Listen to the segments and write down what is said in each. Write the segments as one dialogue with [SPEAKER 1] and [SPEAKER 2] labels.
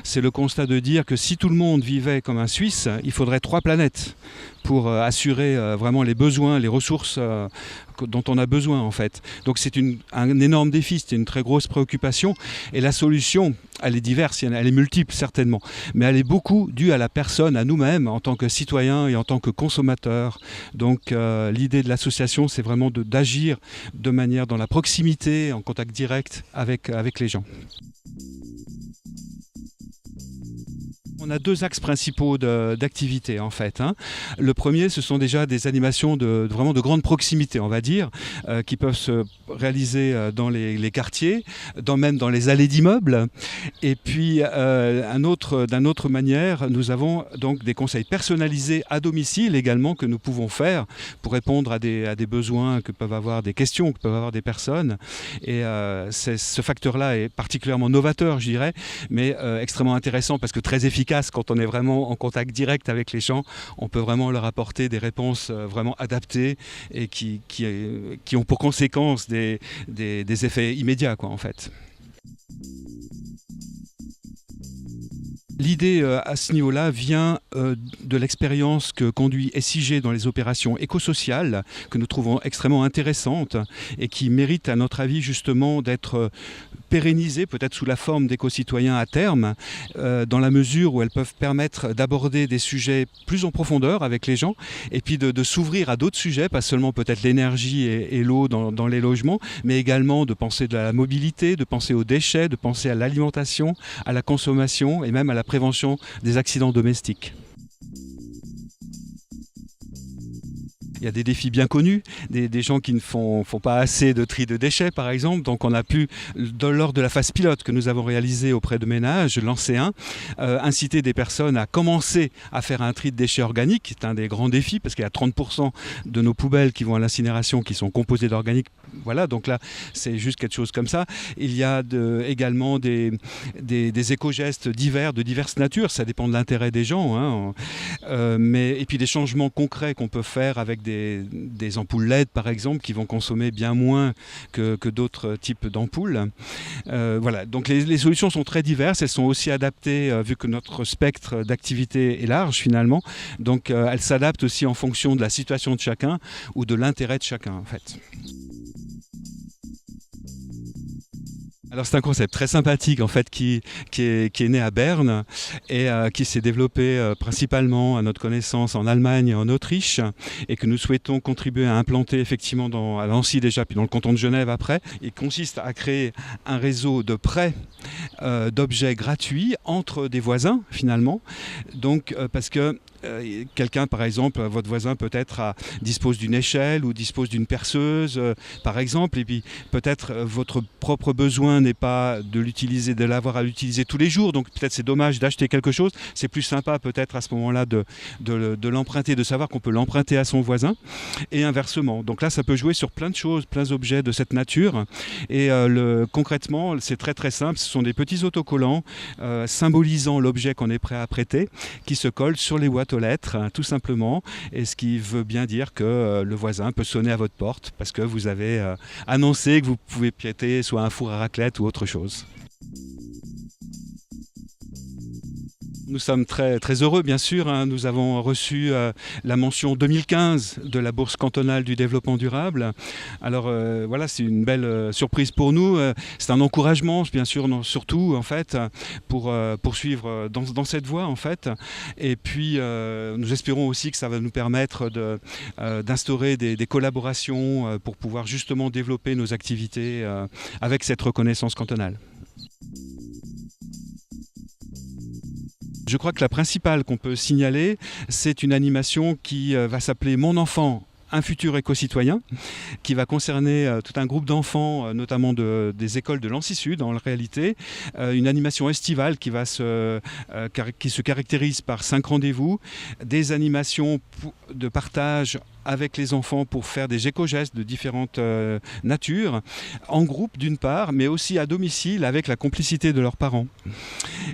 [SPEAKER 1] C'est le constat de dire que si tout le monde vivait comme un Suisse, il faudrait 3 planètes pour assurer vraiment les besoins, les ressources dont on a besoin en fait. Donc c'est un énorme défi, c'est une très grosse préoccupation et la solution, elle est diverse, elle est multiple certainement, mais elle est beaucoup due à la personne, à nous-mêmes en tant que citoyens et en tant que consommateurs. Donc l'idée de l'association, c'est vraiment d'agir de manière dans la proximité, en contact direct avec les gens. On a 2 axes principaux d'activité en fait. Le premier, ce sont déjà des animations vraiment de grande proximité, on va dire, qui peuvent se réaliser dans les quartiers, même dans les allées d'immeubles. Et puis, d'une autre manière, nous avons donc des conseils personnalisés à domicile également que nous pouvons faire pour répondre à des besoins que peuvent avoir, des questions que peuvent avoir des personnes. Et ce facteur-là est particulièrement novateur, je dirais, mais extrêmement intéressant parce que très efficace. Quand on est vraiment en contact direct avec les gens, on peut vraiment leur apporter des réponses vraiment adaptées et qui ont pour conséquence des effets immédiats, quoi, en fait. L'idée à ce niveau-là vient de l'expérience que conduit SIG dans les opérations écosociales, que nous trouvons extrêmement intéressantes et qui méritent, à notre avis, justement d'être pérennisées, peut-être sous la forme d'éco-citoyens à terme, dans la mesure où elles peuvent permettre d'aborder des sujets plus en profondeur avec les gens et puis de s'ouvrir à d'autres sujets, pas seulement peut-être l'énergie et l'eau dans les logements, mais également de penser de la mobilité, de penser aux déchets, de penser à l'alimentation, à la consommation et même à la prévention des accidents domestiques. Il y a des défis bien connus, des gens qui ne font pas assez de tri de déchets par exemple. Donc on a pu, lors de la phase pilote que nous avons réalisée auprès de ménages, lancer inciter des personnes à commencer à faire un tri de déchets organiques. C'est un des grands défis parce qu'il y a 30% de nos poubelles qui vont à l'incinération qui sont composées d'organiques. Voilà, donc là c'est juste quelque chose comme ça. Il y a également des éco-gestes divers, de diverses natures, ça dépend de l'intérêt des gens. Et puis des changements concrets qu'on peut faire avec des ampoules LED par exemple qui vont consommer bien moins que d'autres types d'ampoules. Voilà, donc les solutions sont très diverses, elles sont aussi adaptées vu que notre spectre d'activité est large finalement, donc elles s'adaptent aussi en fonction de la situation de chacun ou de l'intérêt de chacun en fait. Alors c'est un concept très sympathique en fait qui est né à Berne et qui s'est développé principalement à notre connaissance en Allemagne et en Autriche et que nous souhaitons contribuer à implanter effectivement à Nancy déjà puis dans le canton de Genève après. Il consiste à créer un réseau de prêts d'objets gratuits entre des voisins finalement. Donc parce que quelqu'un, par exemple, votre voisin peut-être dispose d'une échelle ou dispose d'une perceuse, par exemple, et puis peut-être votre propre besoin n'est pas de l'avoir à l'utiliser tous les jours, donc peut-être c'est dommage d'acheter quelque chose. C'est plus sympa peut-être à ce moment-là de l'emprunter, de savoir qu'on peut l'emprunter à son voisin, et inversement. Donc là, ça peut jouer sur plein de choses, plein d'objets de cette nature. Et concrètement, c'est très très simple. Ce sont des petits autocollants symbolisant l'objet qu'on est prêt à prêter, qui se collent sur les boîtes aux lettres, tout simplement, et ce qui veut bien dire que le voisin peut sonner à votre porte parce que vous avez annoncé que vous pouvez prêter soit un four à raclette ou autre chose. Nous sommes très, très heureux, bien sûr. Nous avons reçu la mention 2015 de la Bourse cantonale du développement durable. Alors voilà, c'est une belle surprise pour nous. C'est un encouragement, bien sûr, surtout en fait, pour poursuivre dans cette voie en fait. Et puis nous espérons aussi que ça va nous permettre d'instaurer des collaborations pour pouvoir justement développer nos activités avec cette reconnaissance cantonale. Je crois que la principale qu'on peut signaler, c'est une animation qui va s'appeler Mon enfant, un futur éco-citoyen, qui va concerner tout un groupe d'enfants, notamment des écoles de Lancy Sud en réalité. Une animation estivale qui se caractérise par 5 rendez-vous, des animations de partage avec les enfants pour faire des éco-gestes de différentes natures, en groupe d'une part, mais aussi à domicile avec la complicité de leurs parents.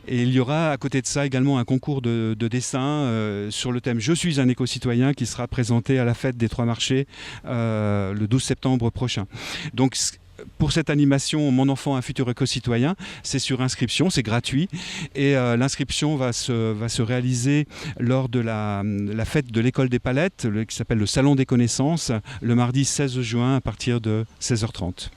[SPEAKER 1] Et il y aura à côté de ça également un concours de dessin sur le thème « Je suis un éco-citoyen » qui sera présenté à la fête des 3 marché le 12 septembre prochain. Donc, pour cette animation Mon enfant, un futur éco-citoyen, c'est sur inscription, c'est gratuit et l'inscription va se réaliser lors de la fête de l'école des Palettes qui s'appelle le Salon des connaissances le mardi 16 juin à partir de 16h30.